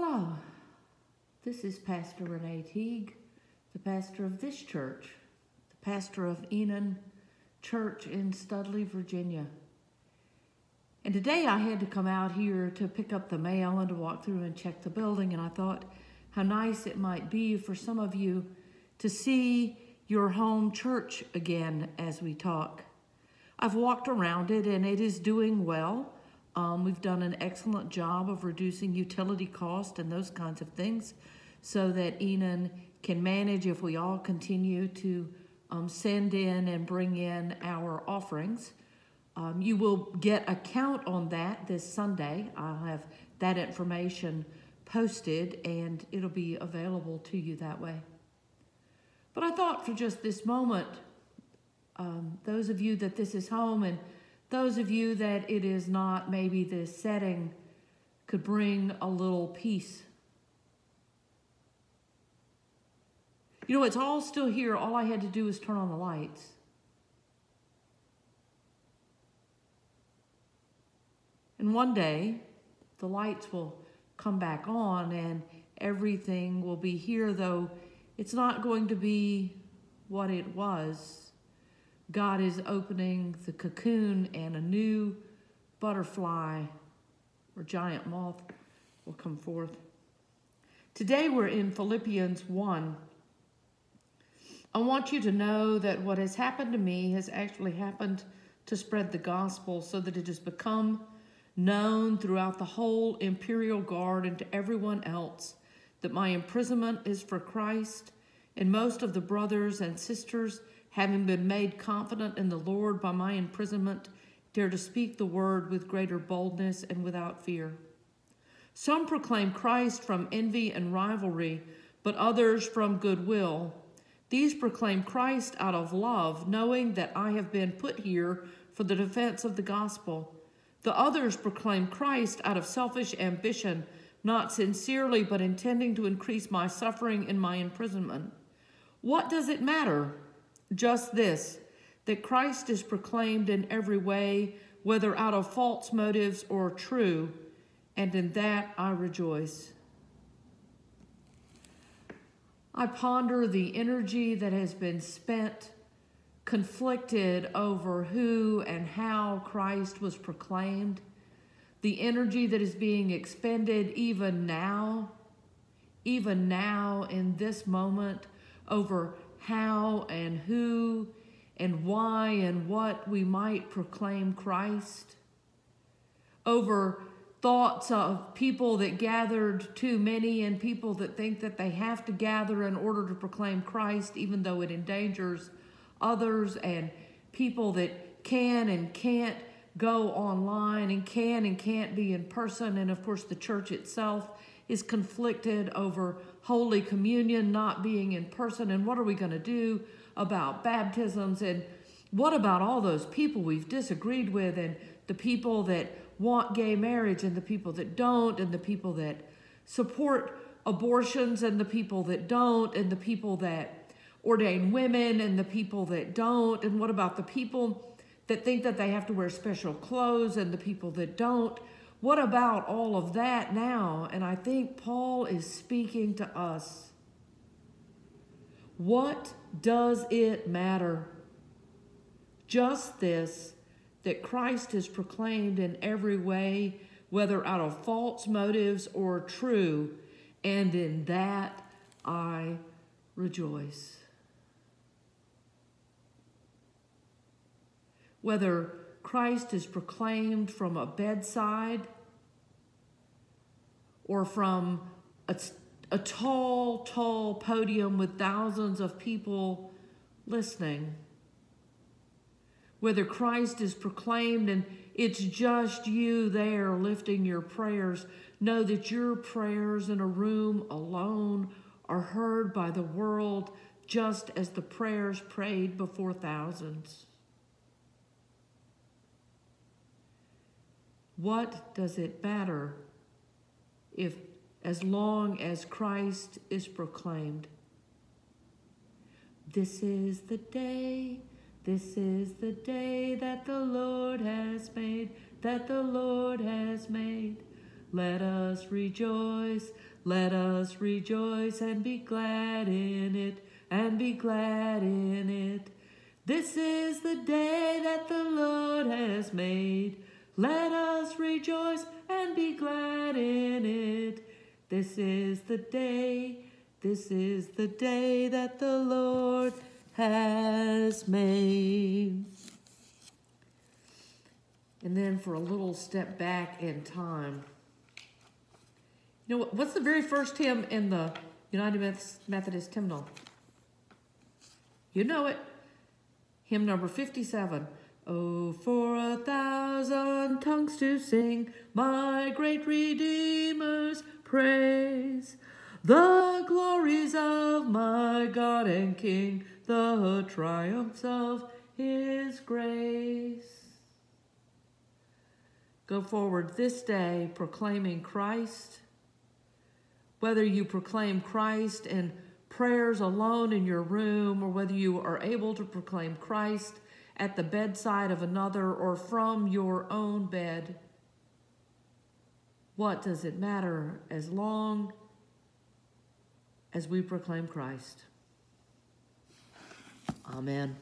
Hello, this is Pastor Renee Teague, the pastor of this church, the pastor of Enon Church in Studley, Virginia. And today I had to come out here to pick up the mail and to walk through and check the building, and I thought how nice it might be for some of you to see your home church again as we talk. I've walked around it and it is doing well. We've done an excellent job of reducing utility cost and those kinds of things so that Enon can manage if we all continue to send in and bring in our offerings. You will get a count on that this Sunday. I'll have that information posted and it'll be available to you that way. But I thought for just this moment, those of you that this is home and those of you that it is not, maybe this setting could bring a little peace. You know, it's all still here. All I had to do was turn on the lights. And one day, the lights will come back on and everything will be here, though it's not going to be what it was. God is opening the cocoon and a new butterfly or giant moth will come forth. Today we're in Philippians 1. I want you to know that what has happened to me has actually happened to spread the gospel so that it has become known throughout the whole imperial guard and to everyone else that my imprisonment is for Christ, and most of the brothers and sisters, having been made confident in the Lord by my imprisonment, dare to speak the word with greater boldness and without fear. Some proclaim Christ from envy and rivalry, but others from goodwill. These proclaim Christ out of love, knowing that I have been put here for the defense of the gospel. The others proclaim Christ out of selfish ambition, not sincerely, but intending to increase my suffering in my imprisonment. What does it matter? Just this, that Christ is proclaimed in every way, whether out of false motives or true, and in that I rejoice. I ponder the energy that has been spent, conflicted over who and how Christ was proclaimed, the energy that is being expended even now in this moment, over how and who and why and what we might proclaim Christ, over thoughts of people that gathered too many and people that think that they have to gather in order to proclaim Christ, even though it endangers others, and people that can and can't go online and can't be in person. And of course, the church itself is conflicted over Holy Communion not being in person. And what are we going to do about baptisms? And what about all those people we've disagreed with, and the people that want gay marriage and the people that don't, and the people that support abortions and the people that don't, and the people that ordain women and the people that don't? And what about the people that think that they have to wear special clothes and the people that don't? What about all of that now? And I think Paul is speaking to us. What does it matter? Just this, that Christ is proclaimed in every way, whether out of false motives or true, and in that I rejoice. Whether Christ is proclaimed from a bedside or from a tall podium with thousands of people listening. Whether Christ is proclaimed and it's just you there lifting your prayers, know that your prayers in a room alone are heard by the world just as the prayers prayed before thousands. What does it matter if, as long as Christ is proclaimed? This is the day that the Lord has made, Let us rejoice, Let us rejoice and be glad in it, and be glad in it. This is the day that the Lord has made. Let us rejoice and be glad in it. This is the day that the Lord has made. And then for a little step back in time, you know, what's the very first hymn in the United Methodist hymnal? You know it. Hymn number 57. Oh, for 1,000 tongues to sing my great Redeemer's praise, the glories of my God and King, the triumphs of his grace. Go forward this day proclaiming Christ. Whether you proclaim Christ in prayers alone in your room, or whether you are able to proclaim Christ at the bedside of another or from your own bed, what does it matter as long as we proclaim Christ? Amen.